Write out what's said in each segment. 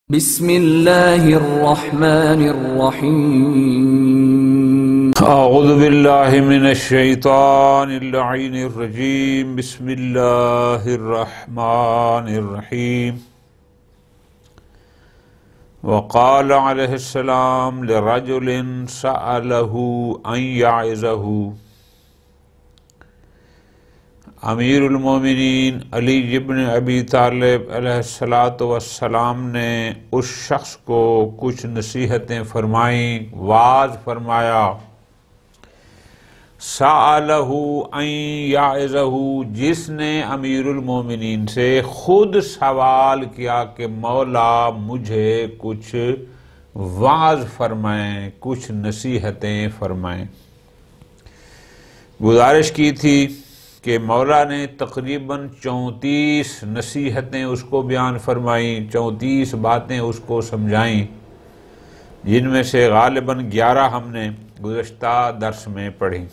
بسم اللہ الرحمن الرحیم اعوذ باللہ من الشیطان اللعین الرجیم بسم اللہ الرحمن الرحیم وقال علیہ السلام لرجل سألہ ان یعظہ امیر المومنین علی بن ابی طالب علیہ السلام نے اس شخص کو کچھ نصیحتیں فرمائیں، واعظ فرمایا۔ سألہ ان یعظہ، جس نے امیر المومنین سے خود سوال کیا کہ مولا مجھے کچھ واعظ فرمائیں، کچھ نصیحتیں فرمائیں۔ گزارش کی تھی کہ مولا نے تقریباً 34 نصیحتیں اس کو بیان فرمائیں، 34 باتیں اس کو سمجھائیں، جن میں سے غالباً 11 ہم نے گزشتہ درس میں پڑھی۔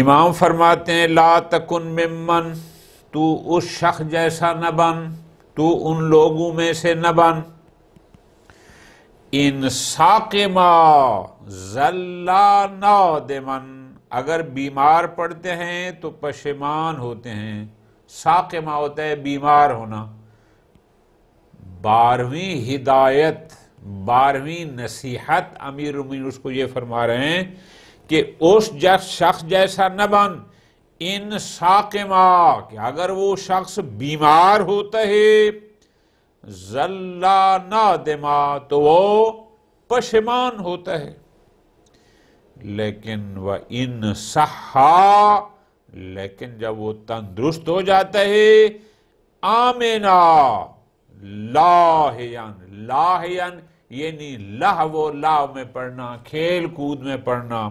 امام فرماتے ہیں لا تکن ممن، تو اس شخص جیسا نہ بن، تو ان لوگوں میں سے نہ بن، ان ساقما ذلا نادمن، اگر بیمار پڑتے ہیں تو پشیمان ہوتے ہیں۔ ساقمہ ہوتا ہے بیمار ہونا۔ 12ویں ہدایت، 12ویں نصیحت امیر المومنین اس کو یہ فرما رہے ہیں کہ اس شخص جیسا نہ بن، ان ساقمہ، کہ اگر وہ شخص بیمار ہوتا ہے، ذلا نادما، تو وہ پشیمان ہوتا ہے۔ لیکن وَإِنْ صَحَّا، لیکن جب وہ تندرست ہو جاتا ہے، آمنا لاہین، لاہین یعنی لہو لاو میں پڑھنا، کھیل کود میں پڑھنا۔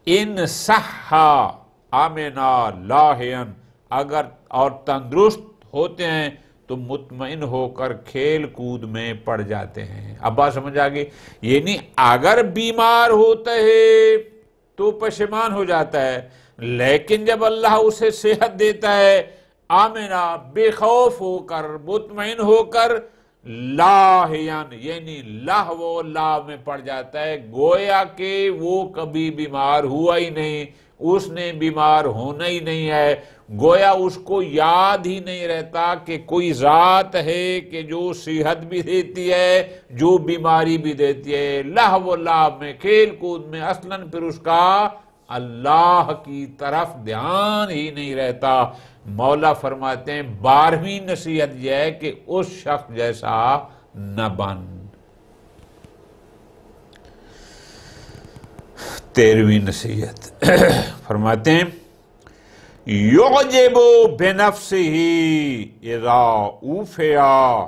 ان صحا آمنا لاہین، اگر اور تندرست ہوتے ہیں تو مطمئن ہو کر کھیل کود میں پڑ جاتے ہیں۔ اب بات سمجھ آگئی؟ یعنی اگر بیمار ہوتا ہے تو پشیمان ہو جاتا ہے، لیکن جب اللہ اسے صحت دیتا ہے، آمنا بے خوف ہو کر، مطمئن ہو کر، لاہین یعنی لہو لاو میں پڑ جاتا ہے، گویا کہ وہ کبھی بیمار ہوا ہی نہیں، اس نے بیمار ہونا ہی نہیں ہے، گویا اس کو یاد ہی نہیں رہتا کہ کوئی ذات ہے کہ جو صحت بھی دیتی ہے، جو بیماری بھی دیتی ہے۔ لہو لاو میں، کھیل کود میں، اصلاً پھر اس کا اللہ کی طرف دھیان ہی نہیں رہتا۔ مولا فرماتے ہیں 12ویں نصیحت یہ ہے کہ اس شخص جیسا نہ بن۔ 13ویں نصیحت فرماتے ہیں یعجب بنفسہ اذا اوفیا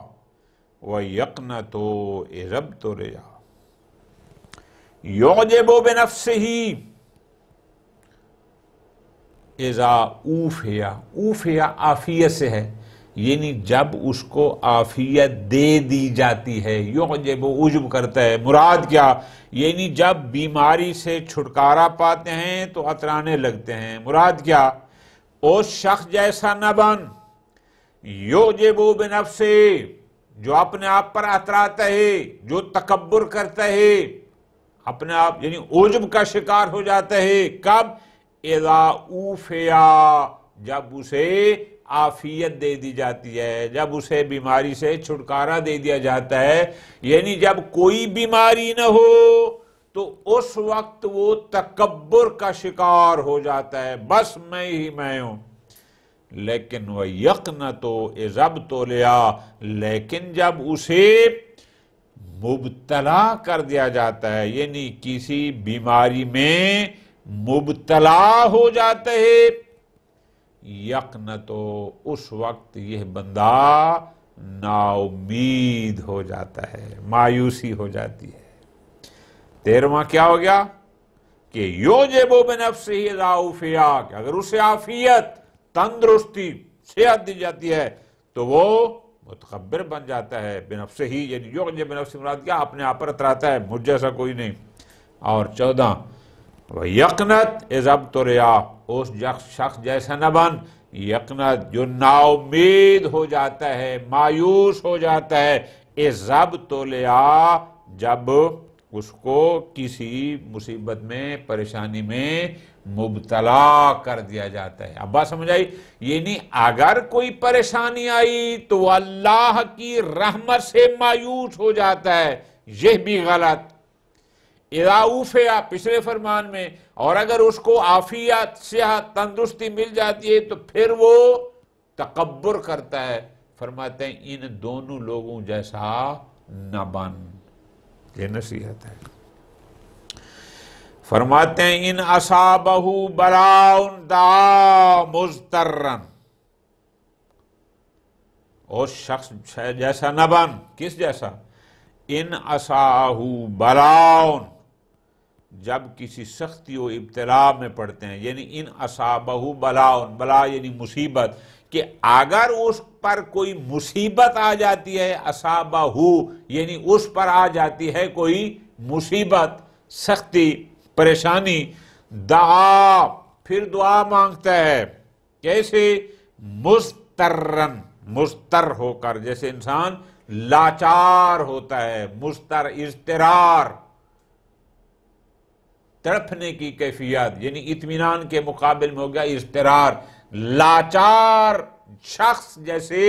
ویقنت اذا ابتلیا۔ یعجب بنفسہ اذا اوفیا، اوفیا عافیت سے ہے، یعنی جب اس کو عافیت دے دی جاتی ہے۔ یعجب عجب کرتا ہے، مراد کیا؟ یعنی جب بیماری سے چھٹکارا پاتے ہیں تو اترانے لگتے ہیں۔ مراد کیا؟ اس شخص جیسا نہ بن، یعجب بنفسہ، جو اپنے آپ پر اتراتا ہے، جو تکبر کرتا ہے، اپنے آپ یعنی عجب کا شکار ہو جاتا ہے۔ کب؟ اذا اوفیا، جب اسے عافیت دے دی جاتی ہے، جب اسے بیماری سے چھٹکارا دے دیا جاتا ہے، یعنی جب کوئی بیماری نہ ہو تو اس وقت وہ تکبر کا شکار ہو جاتا ہے، بس میں ہی میں ہوں۔ لیکن وَيَقْنَتُ إِذَا ابْتُلِيَا، لیکن جب اسے مبتلا کر دیا جاتا ہے، یعنی کسی بیماری میں مبتلا ہو جاتا ہے، یقنت، اس وقت یہ بندہ نا امید ہو جاتا ہے، مایوسی ہو جاتی ہے۔ 13واں کیا ہو گیا کہ یعجب بنفسہ اذا اوفیا، کہ اگر اسے عافیت، تندرستی، صحت دی جاتی ہے تو وہ متکبر بن جاتا ہے۔ بنفسہ ہی یعنی یعجب بنفسہ مراد کیا؟ اپنے آپ پر اتراتا ہے، مجھ جیسا کوئی نہیں۔ اور 14 وَيَقْنَتْ إِذَا ابْتُلِيَا، اس شخص جیسا نہ بن یقنت جو نا امید ہو جاتا ہے، مایوس ہو جاتا ہے، اذب تولیا جب اس کو کسی مصیبت میں، پریشانی میں مبتلا کر دیا جاتا ہے۔ اب بات سمجھ آئی؟ یعنی اگر کوئی پریشانی آئی تو وہ اللہ کی رحمت سے مایوس ہو جاتا ہے، یہ بھی غلط۔ اذا اوفیا پچھلے فرمان میں، اور اگر اس کو عافیت، صحت، تندرستی مل جاتی ہے تو پھر وہ تکبر کرتا ہے۔ فرماتے ہیں ان دونوں لوگوں جیسا نہ بن۔ یہ نصیحت ہے۔ فرماتے ہیں ان اصابہ بلاء دعا مضطرا، اور شخص جیسا نہ بن۔ کس جیسا؟ ان اصابہ بلاء، جب کسی سختی و ابتلا میں پڑتے ہیں، یعنی ان اصابہ بلاء، بلا یعنی مصیبت، کہ اگر اس پر کوئی مصیبت آ جاتی ہے، اصابہ یعنی اس پر آ جاتی ہے کوئی مصیبت، سختی، پریشانی، دعا پھر دعا مانگتا ہے۔ کیسے؟ مضطرن، مضطر ہو کر، جیسے انسان لاچار ہوتا ہے، مضطر اضطرار، تڑپنے کی کیفیت، یعنی اطمینان کے مقابل میں ہو گیا اضطرار۔ لاچار شخص جیسے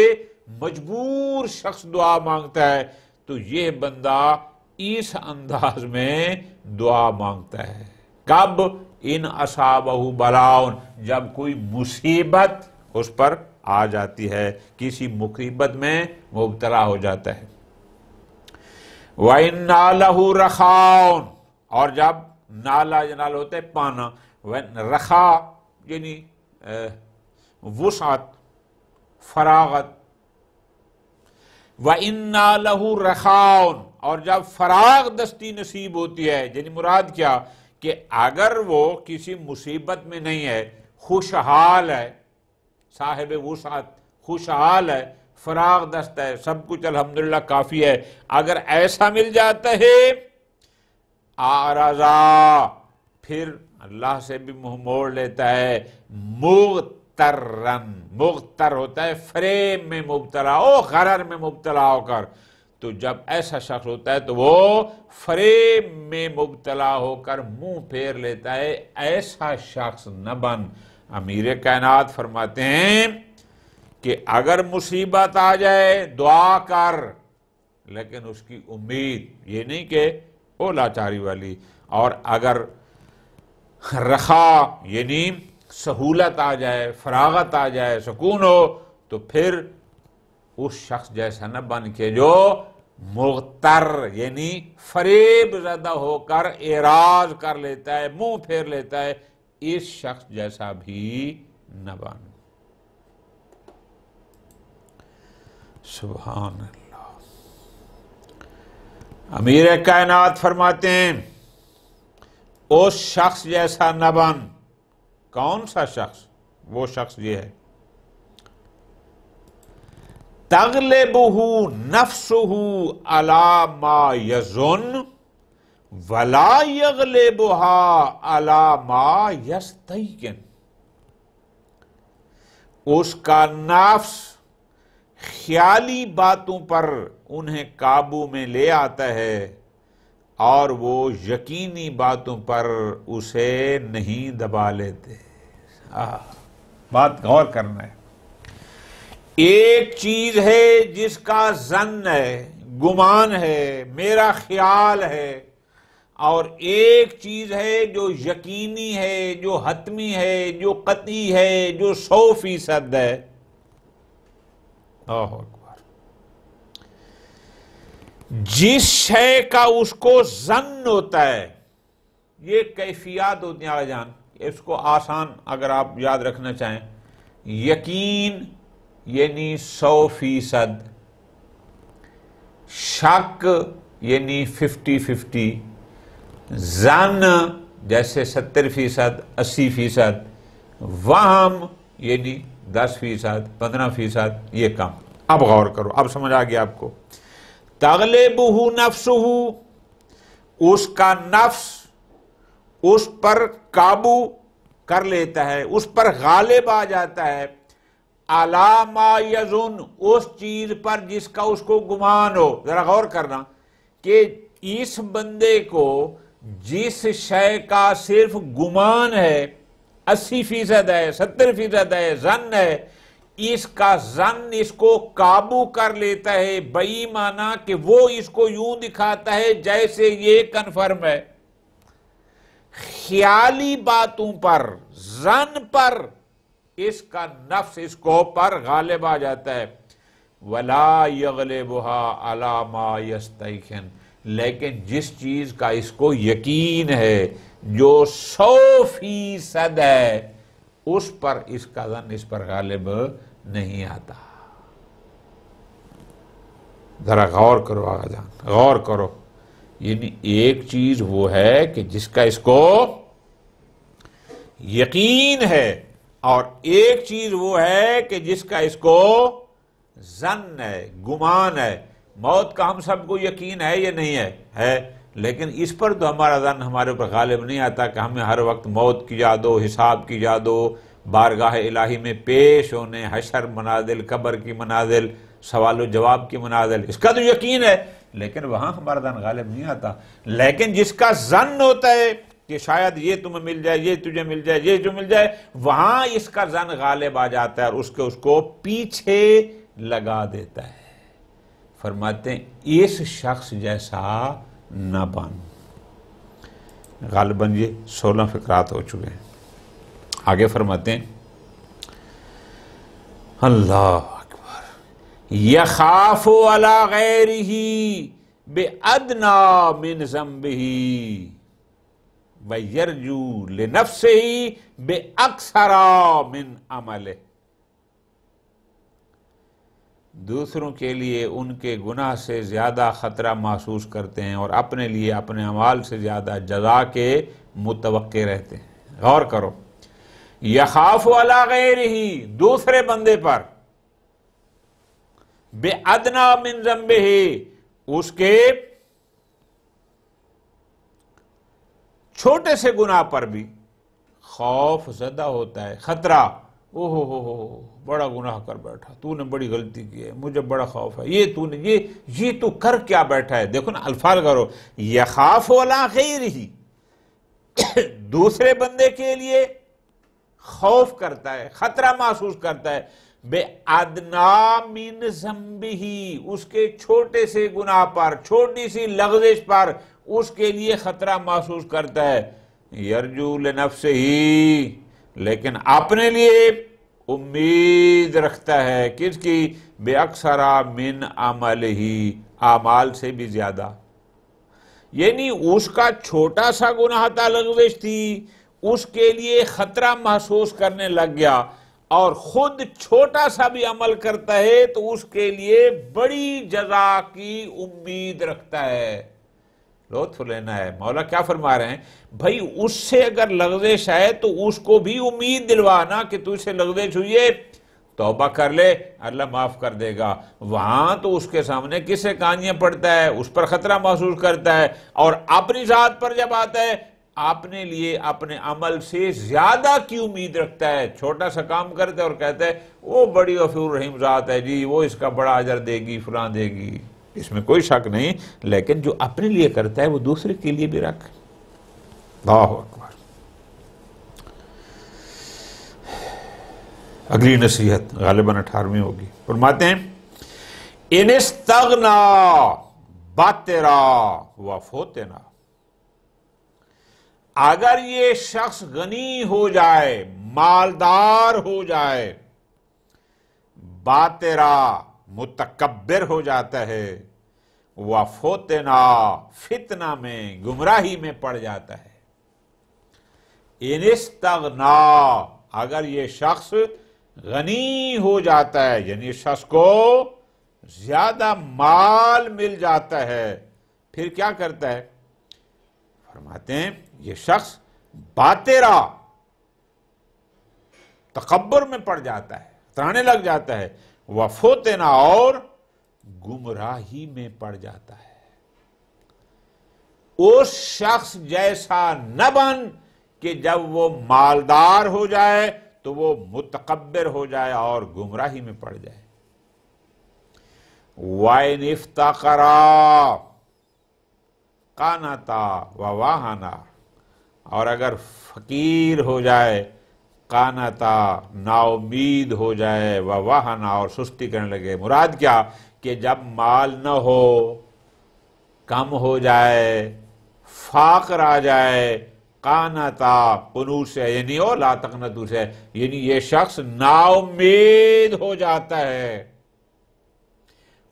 مجبور شخص دعا مانگتا ہے، تو یہ بندہ اس انداز میں دعا مانگتا ہے۔ کب؟ ان اصابہ بلاء، جب کوئی مصیبت اس پر آ جاتی ہے، کسی مصیبت میں مبتلا ہو جاتا ہے۔ وَإِنَّا لَهُ رَخَاءٌ، اور جب نالا جنال ہوتا ہے پانا، رخا یعنی وسعت، فراغت۔ وَإِنَّا لَهُ رَخَاءٌ، اور جب فراغ دستی نصیب ہوتی ہے، یعنی مراد کیا کہ اگر وہ کسی مصیبت میں نہیں ہے، خوشحال ہے، صاحب وسعت، خوشحال ہے، فراغ دست ہے، سب کچھ الحمدللہ کافی ہے، اگر ایسا مل جاتا ہے، آرزا پھر اللہ سے بھی منہ موڑ لیتا ہے، مغترن، مغتر ہوتا ہے فریب میں مبتلا ہو، غرر میں مبتلا ہو کر، تو جب ایسا شخص ہوتا ہے تو وہ فریب میں مبتلا ہو کر منہ پھیر لیتا ہے، ایسا شخص نہ بن۔ امیر کائنات فرماتے ہیں کہ اگر مصیبت آ جائے دعا کر، لیکن اس کی امید یہ نہیں کہ وہ لاچاری والی، اور اگر رخا یعنی سہولت آ جائے، فراغت آ جائے، سکون ہو، تو پھر اس شخص جیسا نہ بن کے جو مغتر یعنی فریب زدہ ہو کر اعراض کر لیتا ہے، منہ پھیر لیتا ہے، اس شخص جیسا بھی نہ بن۔ سبحان اللہ۔ امیر کائنات فرماتے ہیں اس شخص جیسا نہ بن۔ کون سا شخص؟ وہ شخص یہ ہے تغلبہ نفسہ علی ما یظن ولا یغلبها علی ما یستیقن، اس کا نفس خیالی باتوں پر انہیں قابو میں لے آتا ہے اور وہ یقینی باتوں پر اسے نہیں دبا لیتے۔ بات غور کرنا ہے۔ ایک چیز ہے جس کا ظن ہے، گمان ہے، میرا خیال ہے، اور ایک چیز ہے جو یقینی ہے، جو حتمی ہے، جو قطعی ہے، جو 100% ہے۔ اللہ اکبر۔ جس شے کا اس کو ظن ہوتا ہے، یہ کیفیات ہوتی ہیں آقا جان، اس کو آسان اگر آپ یاد رکھنا چاہیں، یقین یعنی 100%، شک یعنی 50-50، ظن جیسے 70%، 80%، وہم یعنی 10%، 15%، یہ کم۔ اب غور کرو، اب سمجھ آ گیا آپ کو۔ تغلبہ نفسہ، اس کا نفس اس پر قابو کر لیتا ہے، اس پر غالب آ جاتا ہے، علی ما یظن، اس چیز پر جس کا اس کو گمان ہو. ذرا غور کرنا کہ اس بندے کو جس شے کا صرف گمان ہے، 80% ہے، 70% ہے، ظن ہے، اس کا ظن اس کو قابو کر لیتا ہے، بئی معنی کہ وہ اس کو یوں دکھاتا ہے جیسے یہ کنفرم ہے. خیالی باتوں پر، ظن پر اس کا نفس اس کو پر غالب آ جاتا ہے. وَلَا يَغْلِبُهَا عَلَى مَا يَسْتَيْقِنُ، لیکن جس چیز کا اس کو یقین ہے، جو 100% ہے، اس پر اس کا ظن اس پر غالب نہیں آتا. ذرا غور کرو آقا جان، غور کرو. یعنی ایک چیز وہ ہے کہ جس کا اس کو یقین ہے، اور ایک چیز وہ ہے کہ جس کا اس کو ظن ہے، گمان ہے. موت کا ہم سب کو یقین ہے یا نہیں ہے؟ ہے. لیکن اس پر تو ہمارا ظن ہمارے اوپر غالب نہیں آتا کہ ہمیں ہر وقت موت کی یاد ہو، حساب کی یاد ہو، بارگاہ الہی میں پیش ہونے، حشر منازل، قبر کی منازل، سوال و جواب کی منازل. اس کا تو یقین ہے، لیکن وہاں ہمارا ظن غالب نہیں آتا. لیکن جس کا ظن ہوتا ہے کہ شاید یہ تمہیں مل جائے، یہ تجھے مل جائے، یہ جو مل جائے، وہاں اس کا ظن غالب آ جاتا ہے اور اس کو پیچھے لگا دیتا ہے. فرماتے ہیں اس شخص جیسا نہ بن. غالباً یہ 16 فقرات ہو چکے ہیں. آگے فرماتے ہیں اللہ اکبر، یخاف علی غیرہ بأدنی من ذنبہ ویرجو لنفسہ بأکثر من عملہ. دوسروں کے لیے ان کے گناہ سے زیادہ خطرہ محسوس کرتے ہیں اور اپنے لیے اپنے اعمال سے زیادہ جزا کے متوقع رہتے ہیں. غور کرو، یخاف علی غیرہ، دوسرے بندے پر، بِأَدْنَى مِن ذنبہ، اس کے چھوٹے سے گناہ پر بھی خوف زدہ ہوتا ہے، خطرہ. اوہ بڑا گناہ کر بیٹھا، تو نے بڑی غلطی کی ہے، مجھے بڑا خوف ہے، یہ تو کر کیا بیٹھا ہے. دیکھو نا الفاظ کرو، یخاف علی غیرہ، دوسرے بندے کے لیے خوف کرتا ہے، خطرہ محسوس کرتا ہے. بِأَدْنَى مِن ذنبہ، اس کے چھوٹے سے گناہ پر، چھوٹی سی لغزش پر اس کے لیے خطرہ محسوس کرتا ہے. یرجو لنفسہ، لیکن اپنے لیے امید رکھتا ہے کس کی؟ بِأَكْثَرَ مِنْ عَمَلِهِ، اعمال سے بھی زیادہ. یعنی اس کا چھوٹا سا گناہ تھا، لغزش تھی، اس کے لیے خطرہ محسوس کرنے لگ گیا، اور خود چھوٹا سا بھی عمل کرتا ہے تو اس کے لیے بڑی جزا کی امید رکھتا ہے. لطف لینا ہے. مولا کیا فرما رہے ہیں؟ بھائی اس سے اگر لغزش ہے تو اس کو بھی امید دلوانا کہ تو اسے لغزش ہوئی ہے، توبہ کر لے، اللہ معاف کر دے گا. وہاں تو اس کے سامنے کسے کہانیاں پڑھتا ہے، اس پر خطرہ محسوس کرتا ہے، اور اپنی ذات پر جب آتا ہے اپنے لیے اپنے عمل سے زیادہ کی امید رکھتا ہے. چھوٹا سا کام کرتا ہے اور کہتا ہے وہ بڑی غفور رحیم ذات ہے جی، وہ اس کا بڑا اجر دے گی، فلاں دے گی. اس میں کوئی شک نہیں، لیکن جو اپنے لیے کرتا ہے وہ دوسرے کے لیے بھی رکھ. اللہ اکبر. اگلی نصیحت غالباً 18ویں ہوگی. فرماتے ہیں ان استغنا باترا وفوتنا، اگر یہ شخص غنی ہو جائے، مالدار ہو جائے، باترا متکبر ہو جاتا ہے، وفوتنا فتنہ میں، گمراہی میں پڑ جاتا ہے. ان استغنا، اگر یہ شخص غنی ہو جاتا ہے، یعنی اس شخص کو زیادہ مال مل جاتا ہے، پھر کیا کرتا ہے؟ فرماتے ہیں یہ شخص باترا، تکبر میں پڑ جاتا ہے، اترانے لگ جاتا ہے، وفوتنا، اور گمراہی میں پڑ جاتا ہے. اس شخص جیسا نہ بن کہ جب وہ مالدار ہو جائے تو وہ متکبر ہو جائے اور گمراہی میں پڑ جائے۔ وَإِنِ افْتَقَرَا قَانَتَا وَوَاهَنَا، اور اگر فقیر ہو جائے، قانتا نا امید ہو جائے، وَوَاهَنَا اور سستی کرنے لگے۔ مراد کیا کہ جب مال نہ ہو، کم ہو جائے، فقر آ جائے، قانتا قنوط سے یعنی لا تقنطوا سے یعنی یہ شخص نا امید ہو جاتا ہے،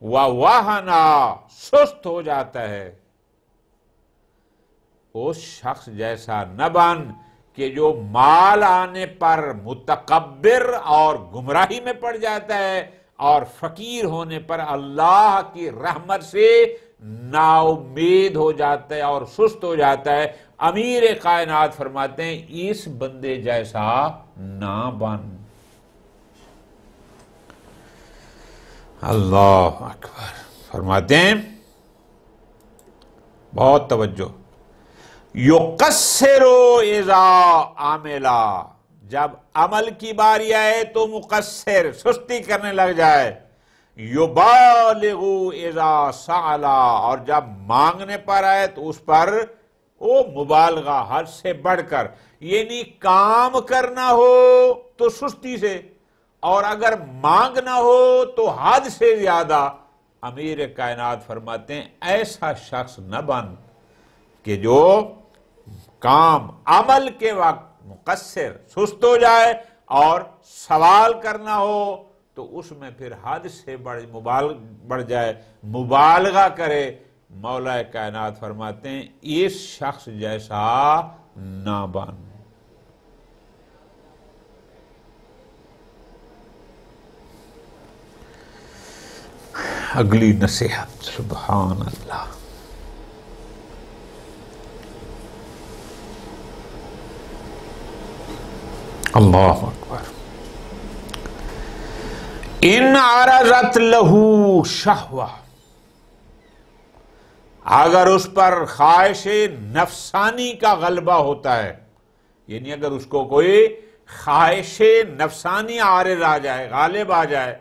وَوَاهَنَا سست ہو جاتا ہے۔ اس شخص جیسا نہ بن کہ جو مال آنے پر متکبر اور گمراہی میں پڑ جاتا ہے اور فقیر ہونے پر اللہ کی رحمت سے نا امید ہو جاتا ہے اور سست ہو جاتا ہے۔ امیر کائنات فرماتے ہیں اس بندے جیسا نہ بن۔ اللہ اکبر۔ فرماتے ہیں بہت توجہ، یقصر اذا عاملا، جب عمل کی باری آئے تو مقصر سستی کرنے لگ جائے، یبالغ اذا سعلا، اور جب مانگنے پر آئے تو اس پر وہ مبالغہ حد سے بڑھ کر، یعنی کام کرنا ہو تو سستی سے اور اگر مانگنا ہو تو حد سے زیادہ۔ امیر کائنات فرماتے ہیں ایسا شخص نہ بن کہ جو کام عمل کے وقت مقصر سست ہو جائے اور سوال کرنا ہو تو اس میں پھر حد سے بڑھ جائے، مبالغہ کرے۔ مولا کائنات فرماتے ہیں اس شخص جیسا نہ بن۔ اگلی نصیحت، سبحان اللہ۔ اللہ اکبر۔ ان عرضت لہو شہوہ، اگر اس پر خواہش نفسانی کا غلبہ ہوتا ہے، یعنی اگر اس کو کوئی خواہش نفسانی عارض آ جائے، غالب آ جائے،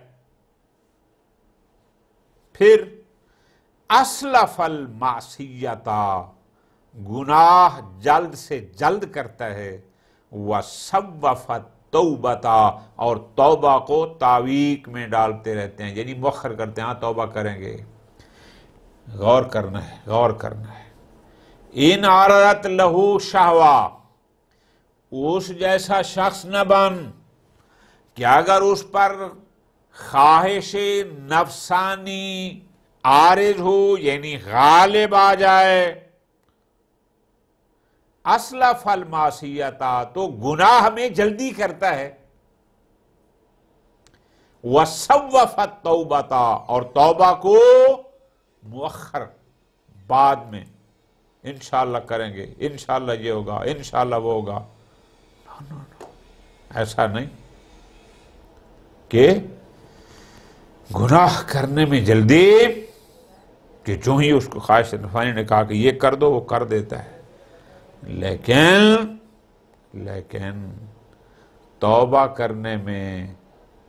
پھر اسلف المعصیتا، گناہ جلد سے جلد کرتا ہے، وَصَوَّفَ التَّوْبَةَ، اور توبہ کو تعویق میں ڈالتے رہتے ہیں، یعنی مؤخر کرتے ہیں، ہاں توبہ کریں گے۔ غور کرنا ہے، غور کرنا ہے۔ ان عرضت لہو شہوہ، اس جیسا شخص نہ بن کہ اگر اس پر خواہش نفسانی عارض ہو، یعنی غالب آ جائے، اسلف المعصیتا، تو گناہ میں جلدی کرتا ہے، وصوف التوبۃ، اور توبہ کو مؤخر بعد میں انشاءاللہ کریں گے، انشاءاللہ یہ ہوگا، انشاءاللہ وہ ہوگا۔ ایسا نہیں کہ گناہ کرنے میں جلدی، کہ جو ہی اس کو خواہش نفسانی نے کہا کہ یہ کر دو وہ کر دیتا ہے، لیکن توبہ کرنے میں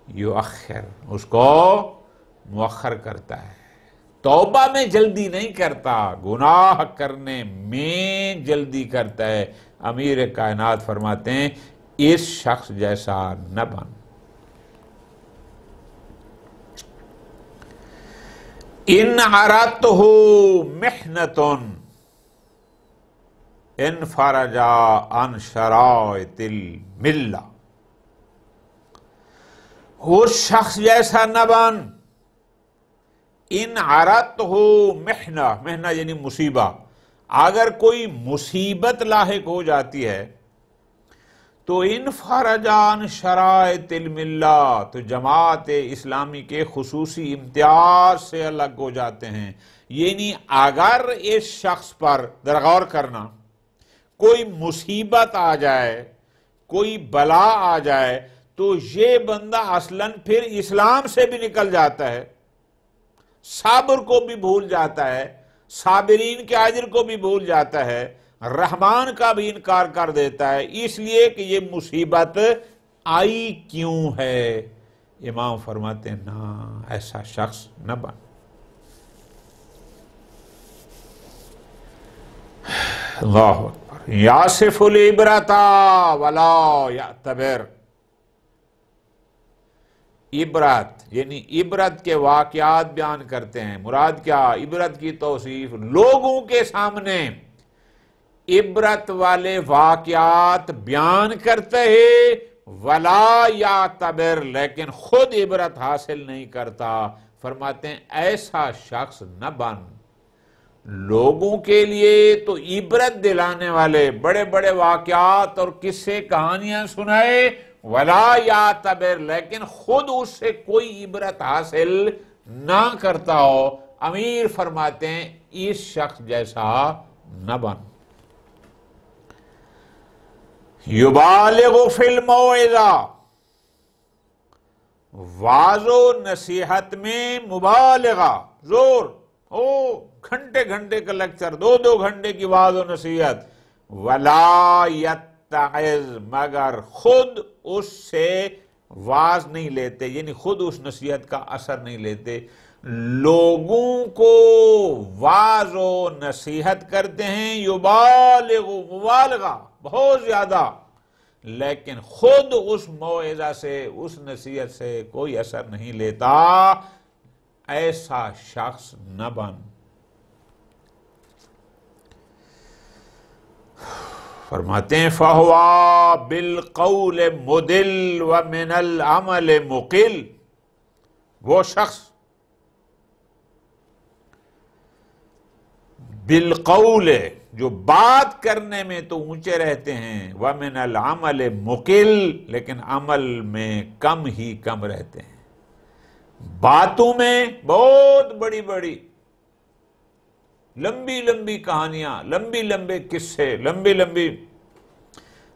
یؤخر، اس کو مؤخر کرتا ہے، توبہ میں جلدی نہیں کرتا، گناہ کرنے میں جلدی کرتا ہے۔ امیر کائنات فرماتے ہیں اس شخص جیسا نہ بن۔ ان عرضتہ محنۃ انفرج عن شرائط الملہ، اس شخص جیسا نہ بن، ان عرضتہ محنہ یعنی مصیبہ، اگر کوئی مصیبت لاحق ہو جاتی ہے تو انفرج عن شرائط الملہ، تو جماعت اسلامی کے خصوصی امتیاز سے الگ ہو جاتے ہیں۔ یعنی اگر اس شخص پر غور کرنا کوئی مصیبت آ جائے، کوئی بلا آ جائے، تو یہ بندہ اصلاً پھر اسلام سے بھی نکل جاتا ہے، صابر کو بھی بھول جاتا ہے، صابرین کے اجر کو بھی بھول جاتا ہے، رحمان کا بھی انکار کر دیتا ہے، اس لیے کہ یہ مصیبت آئی کیوں ہے؟ امام فرماتے ہیں نہ، ایسا شخص نہ بن۔ اللہ اکبر۔ یاسف العبرۃ ولا یعتبر، عبرت یعنی عبرت کے واقعات بیان کرتے ہیں، مراد کیا؟ عبرت کی توصیف لوگوں کے سامنے عبرت والے واقعات بیان کرتے ہیں، ولا یعتبر، لیکن خود عبرت حاصل نہیں کرتا۔ فرماتے ہیں ایسا شخص نہ بن۔ لوگوں کے لیے تو عبرت دلانے والے بڑے بڑے واقعات اور قصے کہانیاں سنائے، ولا یعتبر، لیکن خود اس سے کوئی عبرت حاصل نہ کرتا ہو۔ امیر فرماتے ہیں اس شخص جیسا نہ بن۔ یبالغ فی الموعظہ، واعظ و نصیحت میں مبالغہ، زور، گھنٹے گھنٹے کا لیکچر، 2 گھنٹے کی واعظ و نصیحت، ولا یتعظ، مگر خود اس سے واعظ نہیں لیتے، یعنی خود اس نصیحت کا اثر نہیں لیتے۔ لوگوں کو واعظ و نصیحت کرتے ہیں، یبالغ، مبالغہ بہت زیادہ، لیکن خود اس موعظہ سے، اس نصیحت سے کوئی اثر نہیں لیتا۔ ایسا شخص نہ بن۔ فرماتے ہیں فَهُوَ بِالْقَوْلِ مُدِلْ وَمِنَ الْعَمَلِ مُقِلْ، وہ شخص بالقول، جو بات کرنے میں تو اونچے رہتے ہیں، وَمِنَ الْعَمَلِ مُقِلْ، لیکن عمل میں کم ہی کم رہتے ہیں۔ باتوں میں بہت بڑی بڑی لمبی لمبی کہانیاں، لمبی لمبے قصے، لمبی لمبی،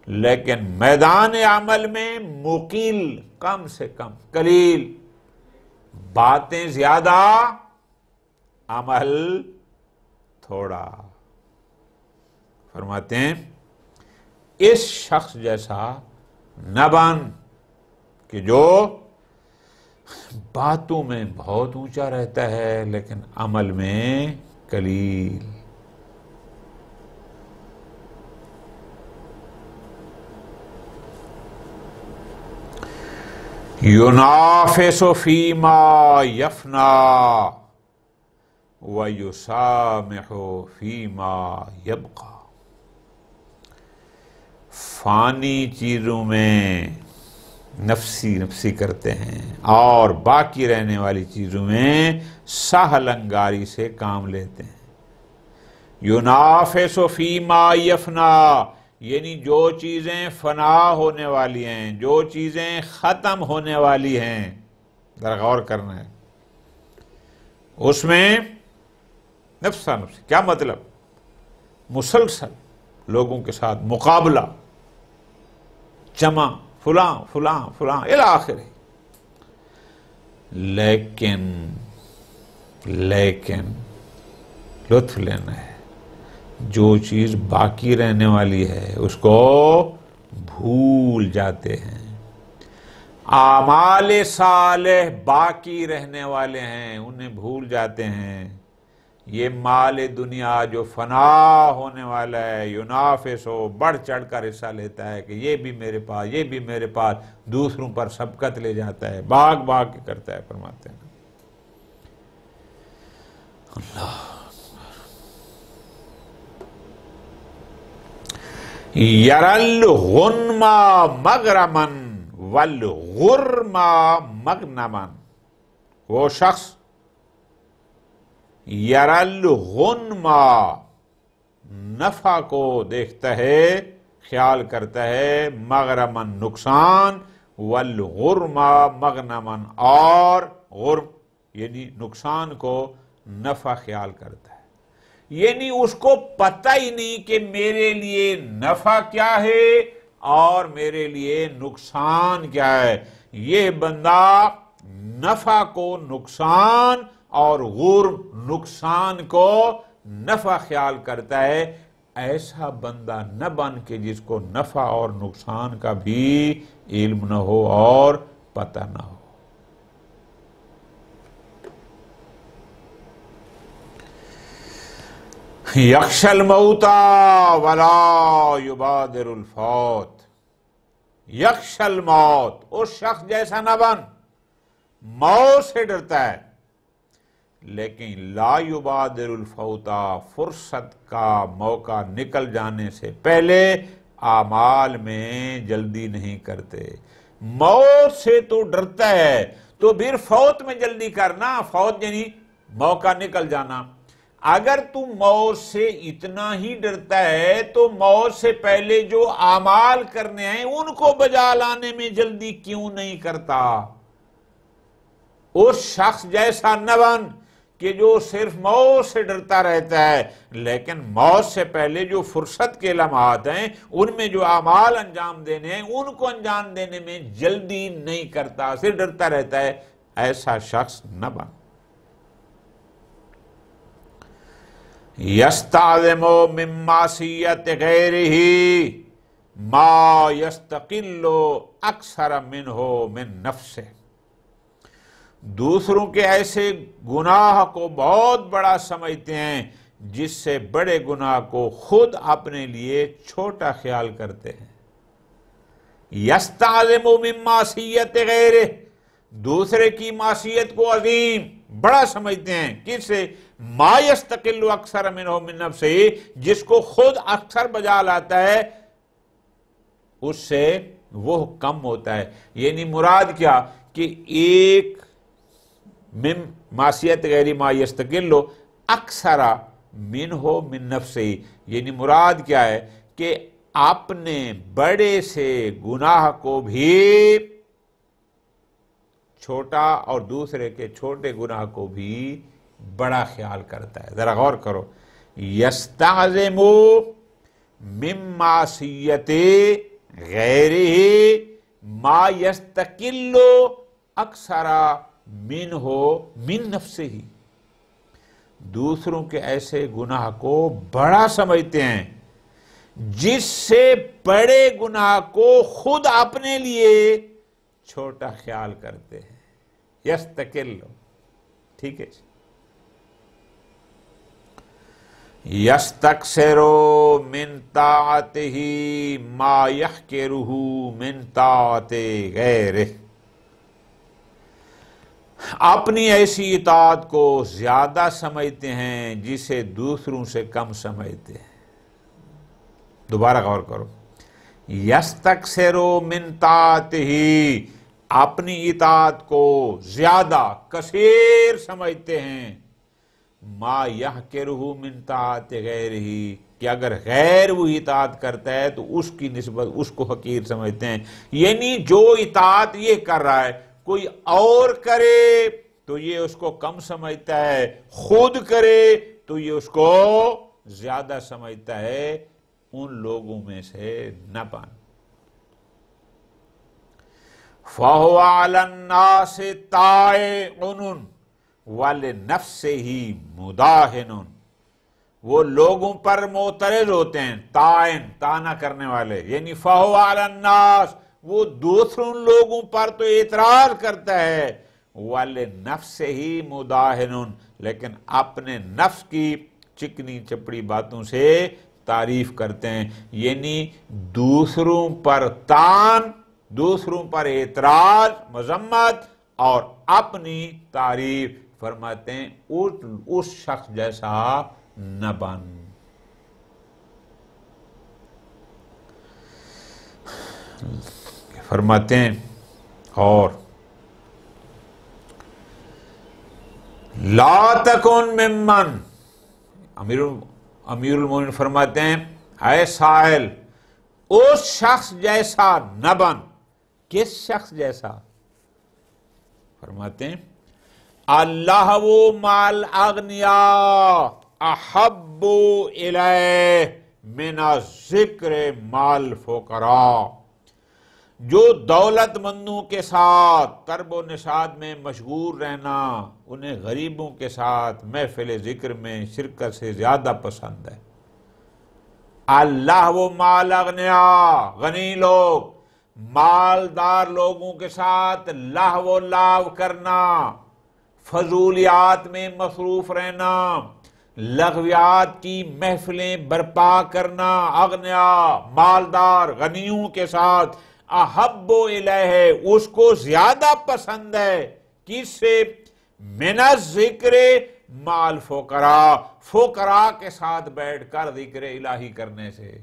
لیکن میدان عمل میں مقل، کم سے کم، قلیل، باتیں زیادہ، عمل تھوڑا۔ فرماتے ہیں اس شخص جیسا نہ بن کہ جو باتوں میں بہت اونچا رہتا ہے لیکن عمل میں قلیل۔ ينافس فيما يفنى ويسامح فيما يبقى، فانی چیزوں میں نفسی کرتے ہیں اور باقی رہنے والی چیزوں میں سہل انگاری سے کام لیتے ہیں۔ ينافس فيما يفنى، یعنی جو چیزیں فنا ہونے والی ہیں، جو چیزیں ختم ہونے والی ہیں، ذرا غور کرنا ہے، اس میں نفسا نفسی، کیا مطلب؟ مسلسل لوگوں کے ساتھ مقابلہ، جمع، فلاں فلاں فلاں الی آخر۔ لیکن لطف لینا ہے، جو چیز باقی رہنے والی ہے اس کو بھول جاتے ہیں۔ اعمال صالح باقی رہنے والے ہیں، انہیں بھول جاتے ہیں۔ یہ مال دنیا جو فنا ہونے والا ہے، ینافس ہو، بڑھ چڑھ کر حصہ لیتا ہے کہ یہ بھی میرے پاس، یہ بھی میرے پاس، دوسروں پر سبقت لے جاتا ہے، باغ کے کرتا ہے۔ فرماتے ہیں اللہ یرل غنم مغرمن والغرم مغنمن، وہ شخص یرل غنم، نفع کو دیکھتا ہے، خیال کرتا ہے، مغرمن نقصان، والغرم مغنمن، اور غرم یعنی نقصان کو نفع خیال کرتا ہے۔ یعنی اس کو پتہ ہی نہیں کہ میرے لیے نفع کیا ہے اور میرے لیے نقصان کیا ہے۔ یہ بندہ نفع کو نقصان اور غرم نقصان کو نفع خیال کرتا ہے۔ ایسا بندہ نہ بن کہ جس کو نفع اور نقصان کا بھی علم نہ ہو اور پتہ نہ ہو۔ یخشى الموت ولا یبادر الفوت، یخشى الموت، اس شخص جیسا نہ بن، موت سے ڈرتا ہے لیکن لا یبادر الفوت، فرصت کا موقع نکل جانے سے پہلے اعمال میں جلدی نہیں کرتے۔ موت سے تو ڈرتا ہے تو پھر فوت میں جلدی کرنا، فوت یعنی موقع نکل جانا۔ اگر تو موت سے اتنا ہی ڈرتا ہے تو موت سے پہلے جو اعمال کرنے ہیں ان کو بجا لانے میں جلدی کیوں نہیں کرتا؟ اس شخص جیسا نہ بن کہ جو صرف موت سے ڈرتا رہتا ہے لیکن موت سے پہلے جو فرصت کے لمحات ہیں ان میں جو اعمال انجام دینے ہیں ان کو انجام دینے میں جلدی نہیں کرتا، صرف ڈرتا رہتا ہے، ایسا شخص نہ بن۔ یستعظم من معصیت غیرہ ما یستقل اکثر منہ من نفسہ، دوسروں کے ایسے گناہ کو بہت بڑا سمجھتے ہیں جس سے بڑے گناہ کو خود اپنے لیے چھوٹا خیال کرتے ہیں۔ یستعظم من معصیت غیرہ، دوسرے کی معصیت کو عظیم بڑا سمجھتے ہیں، کس سے؟ ما یستقل اکثر منہ من نفسہ، جس کو خود اکثر بجا لاتا ہے اس سے وہ کم ہوتا ہے۔ یعنی مراد کیا کہ ایک من معصیت غیر ما یستقل اکثر منہ من نفسہ، یعنی مراد کیا ہے کہ اپنے بڑے سے گناہ کو بھی چھوٹا اور دوسرے کے چھوٹے گناہ کو بھی بڑا خیال کرتا ہے۔ ذرا غور کرو، یستعظم من معصیت غیرہ ما یستقل اکثر منہ من نفسہ، دوسروں کے ایسے گناہ کو بڑا سمجھتے ہیں جس سے بڑے گناہ کو خود اپنے لیے چھوٹا خیال کرتے ہیں۔ یستقل، ٹھیک ہے۔ یستکثر من طاعتہ ما یحقرہ من طاعت غیرہ، اپنی ایسی اطاعت کو زیادہ سمجھتے ہیں جسے دوسروں سے کم سمجھتے ہیں۔ دوبارہ غور کرو، یستکثر من طاعتہ، اپنی اطاعت کو زیادہ کثیر سمجھتے ہیں، ما یحقرہ من طاعت غیرہ، کہ اگر غیر وہ اطاعت کرتا ہے تو اس کی نسبت اس کو حقیر سمجھتے ہیں۔ یعنی جو اطاعت یہ کر رہا ہے کوئی اور کرے تو یہ اس کو کم سمجھتا ہے، خود کرے تو یہ اس کو زیادہ سمجھتا ہے، ان لوگوں میں سے نہ بن۔ فَهُوَ عَلَى النَّاسِ طَائِعٌ وَلِنَفْسِهِ مُدَاهِنٌ، وہ لوگوں پر معترض ہوتے ہیں، طائن طعنہ کرنے والے، یعنی فَهُوَ عَلَى النَّاسِ، وہ دوسروں لوگوں پر تو اعتراض کرتا ہے، وَلِنَفْسِهِ مُدَاهِنٌ، لیکن اپنے نفس کی چکنی چپڑی باتوں سے تعریف کرتے ہیں۔ یعنی دوسروں پر طعن، دوسروں پر اعتراض، مذمت اور اپنی تعریف، فرماتے ہیں اس شخص جیسا نہ بن۔ فرماتے ہیں اور لا تکن ممن، امیر المومنین فرماتے ہیں اے سائل اس شخص جیسا نہ بن۔ کس شخص جیسا؟ فرماتے ہیں اللہ و مال اغنیاء احب الیہ من الذکر مال فقراء، جو دولت مندوں کے ساتھ طرب و نشاط میں مشغول رہنا انہیں غریبوں کے ساتھ محفل ذکر میں شرکت سے زیادہ پسند ہے۔ اللہ وہ مال اغنیا، غنی لوگ، مالدار لوگوں کے ساتھ لہو و لاو کرنا، فضولیات میں مصروف رہنا، لغویات کی محفلیں برپا کرنا، اغنیا مالدار غنیوں کے ساتھ، احب الیہ اس کو زیادہ پسند ہے، کس سے؟ من الذکر مال فقراء، فقراء کے ساتھ بیٹھ کر ذکر الہی کرنے سے،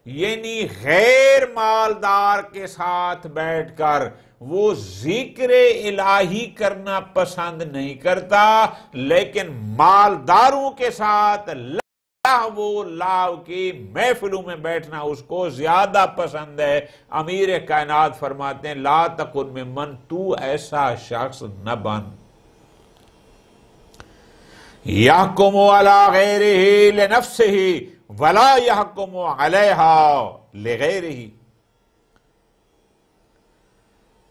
یعنی غیر مالدار کے ساتھ بیٹھ کر وہ ذکر الہی کرنا پسند نہیں کرتا، لیکن مالداروں کے ساتھ لہو لاو کی محفلوں میں بیٹھنا اس کو زیادہ پسند ہے۔ امیر کائنات فرماتے ہیں لا تکن ممن، تو ایسا شخص نہ بن یحکم علی غیرہ لنفسہ ولا یحکم علیہا لغیرہ،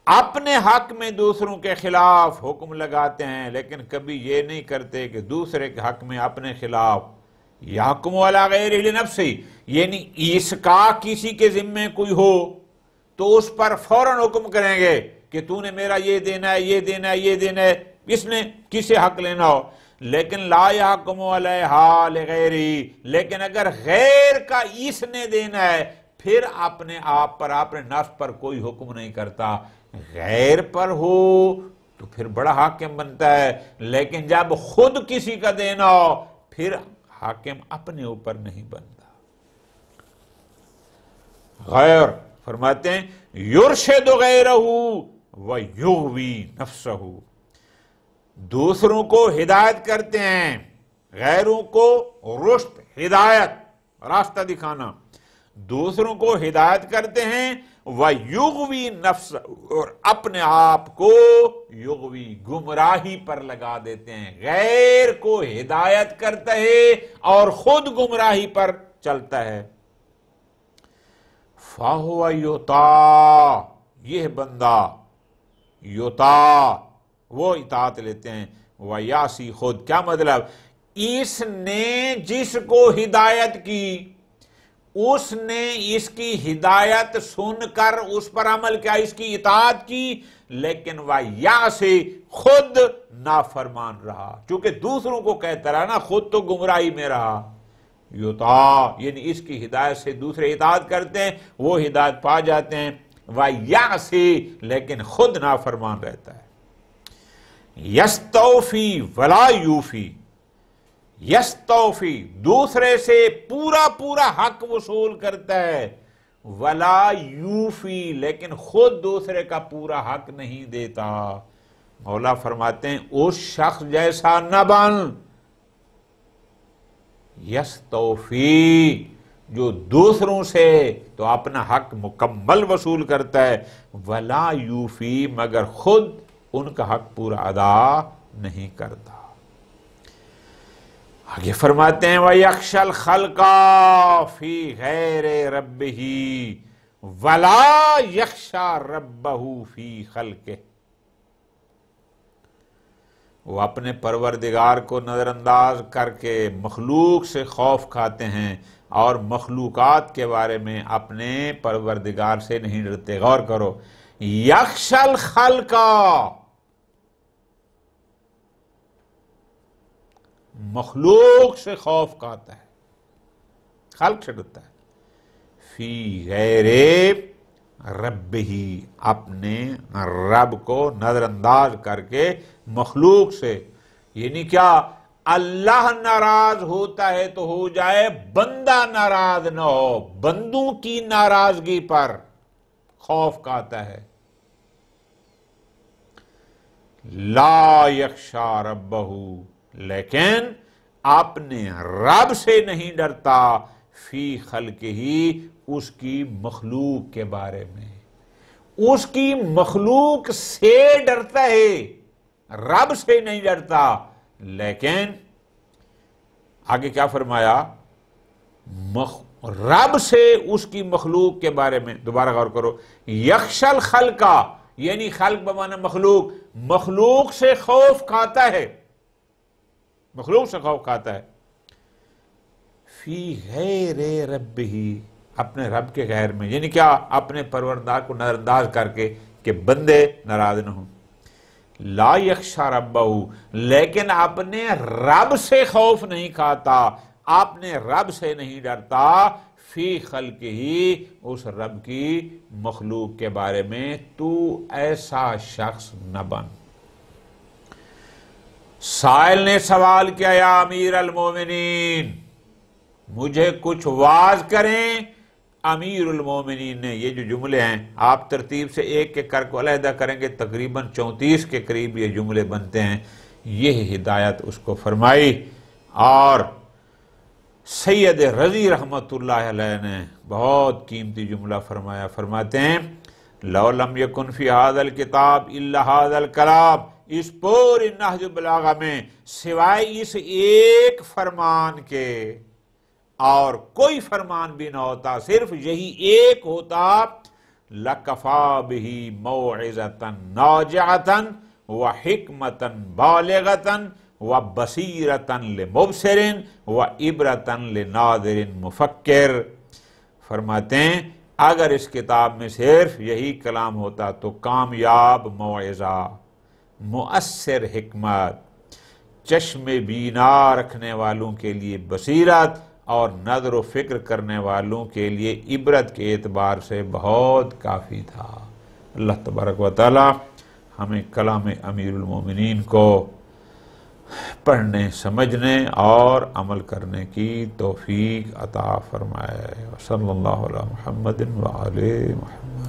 اپنے حق میں دوسروں کے خلاف حکم لگاتے ہیں لیکن کبھی یہ نہیں کرتے کہ دوسرے کے حق میں اپنے خلاف، یحکم علی غیرہ لنفسہ یعنی اس کا کسی کے ذمے کوئی ہو تو اس پر فوراً حکم کریں گے کہ تو نے میرا یہ دینا ہے، یہ دینا ہے، یہ دینا ہے، اس نے کسے حق لینا ہو، لیکن لا یحکم علیہا لغیرہ، لیکن اگر غیر کا اس نے دینا ہے پھر اپنے آپ پر، اپنے نفس پر کوئی حکم نہیں کرتا، غیر پر ہو تو پھر بڑا حاکم بنتا ہے، لیکن جب خود کسی کا دینا ہو پھر حاکم اپنے اوپر نہیں بنتا۔ غیر فرماتے ہیں یرشد غیرہ ویغوی نفسہ، دوسروں کو ہدایت کرتے ہیں، غیروں کو رشد، ہدایت، راستہ دکھانا، دوسروں کو ہدایت کرتے ہیں، وَيُغْوِي نَفْسَ اور اپنے آپ کو یغوی گمراہی پر لگا دیتے ہیں، غیر کو ہدایت کرتا ہے اور خود گمراہی پر چلتا ہے۔ فَهُوَ يُطَاعُ، یہ بندہ یطاع وہ اطاعت لیتے ہیں، وَيَعْصِي خود، کیا مطلب؟ اس نے جس کو ہدایت کی، اس نے اس کی ہدایت سن کر اس پر عمل کیا، اس کی اطاعت کی، لیکن وَيَعْصِي خود نافرمان رہا، چونکہ دوسروں کو کہتا رہا نا، خود تو گمراہی میں رہا۔ یطاع یعنی اس کی ہدایت سے دوسرے اطاعت کرتے ہیں، وہ ہدایت پا جاتے ہیں، وَيَعْصِي لیکن خود نافرمان رہتا ہے۔ یستوفی ولا یوفی، یستوفی دوسرے سے پورا پورا حق وصول کرتا ہے، ولا یوفی لیکن خود دوسرے کا پورا حق نہیں دیتا۔ مولا فرماتے ہیں اس شخص جیسا نہ بن، یستوفی جو دوسروں سے تو اپنا حق مکمل وصول کرتا ہے، ولا یوفی مگر خود ان کا حق پورا ادا نہیں کرتا۔ آگے فرماتے ہیں وَيَخْشَى الْخَلْقَ فِي غَيْرِ رَبِّهِ وَلَا يَخْشَى رَبَّهُ فِي خَلْقِهِ، وہ اپنے پروردگار کو نظر انداز کر کے مخلوق سے خوف کھاتے ہیں اور مخلوقات کے بارے میں اپنے پروردگار سے نہیں ڈرتے۔ غور کرو، یخشى الخلق مخلوق سے خوف کھاتا ہے، خلق سے ڈرتا ہے، فی غیر ربہ اپنے رب کو نظر انداز کر کے مخلوق سے، یعنی کیا؟ اللہ ناراض ہوتا ہے تو ہو جائے، بندہ ناراض نہ ہو، بندوں کی ناراضگی پر خوف کھاتا ہے۔ لا یخشی ربہ لیکن اپنے رب سے نہیں ڈرتا، فی خلقہ اس کی مخلوق کے بارے میں، اس کی مخلوق سے ڈرتا ہے، رب سے نہیں ڈرتا۔ لیکن آگے کیا فرمایا؟ رب سے اس کی مخلوق کے بارے میں، دوبارہ غور کرو، یخشى الخلق یعنی خلق بمعنی مخلوق، مخلوق سے خوف کھاتا ہے، مخلوق سے خوف کھاتا ہے، فی غیر ربہ، اپنے رب کے غیر میں، یعنی کیا؟ اپنے پروردگار کو نظر انداز کر کے کہ بندے ناراض نہ ہوں۔ لا یخشی ربہ، لیکن اپنے رب سے خوف نہیں کھاتا، اپنے رب سے نہیں ڈرتا، فی خلقہ، اس رب کی مخلوق کے بارے میں تو ایسا شخص نہ بن۔ سائل نے سوال کیا، یا امیر المومنین، مجھے کچھ واز کریں۔ امیر المومنین نے، یہ جو جملے ہیں آپ ترتیب سے ایک ایک کر کو علیحدہ کریں گے، تقریباً 34 کے قریب یہ جملے بنتے ہیں، یہ ہدایت اس کو فرمائی۔ اور سید رضی رحمت اللہ علیہ نے بہت قیمتی جملہ فرمایا، فرماتے ہیں لو لم یکن فی ھذا الکتاب الا ھذا الکلام، اس پوری نہج البلاغہ میں سوائے اس ایک فرمان کے اور کوئی فرمان بھی نہ ہوتا، صرف یہی ایک ہوتا، لَكَفَى بِهِ مَوْعِظَةً نَاجِعَةً وَحِكْمَةً بَالِغَةً وَبَصِيرَةً لِمُبْصِرٍ وَعِبْرَةً لِنَاظِرٍ مُفَكِّرٍ۔ فرماتے ہیں اگر اس کتاب میں صرف یہی کلام ہوتا تو کامیاب موعظہ، مؤثر حکمت، چشم بینا رکھنے والوں کے لیے بصیرت اور نظر و فکر کرنے والوں کے لیے عبرت کے اعتبار سے بہت کافی تھا۔ اللہ تبارک و تعالی ہمیں کلام امیر المومنین کو پڑھنے، سمجھنے اور عمل کرنے کی توفیق عطا فرمائے۔ صلی اللہ علی محمد وآلہ محمد۔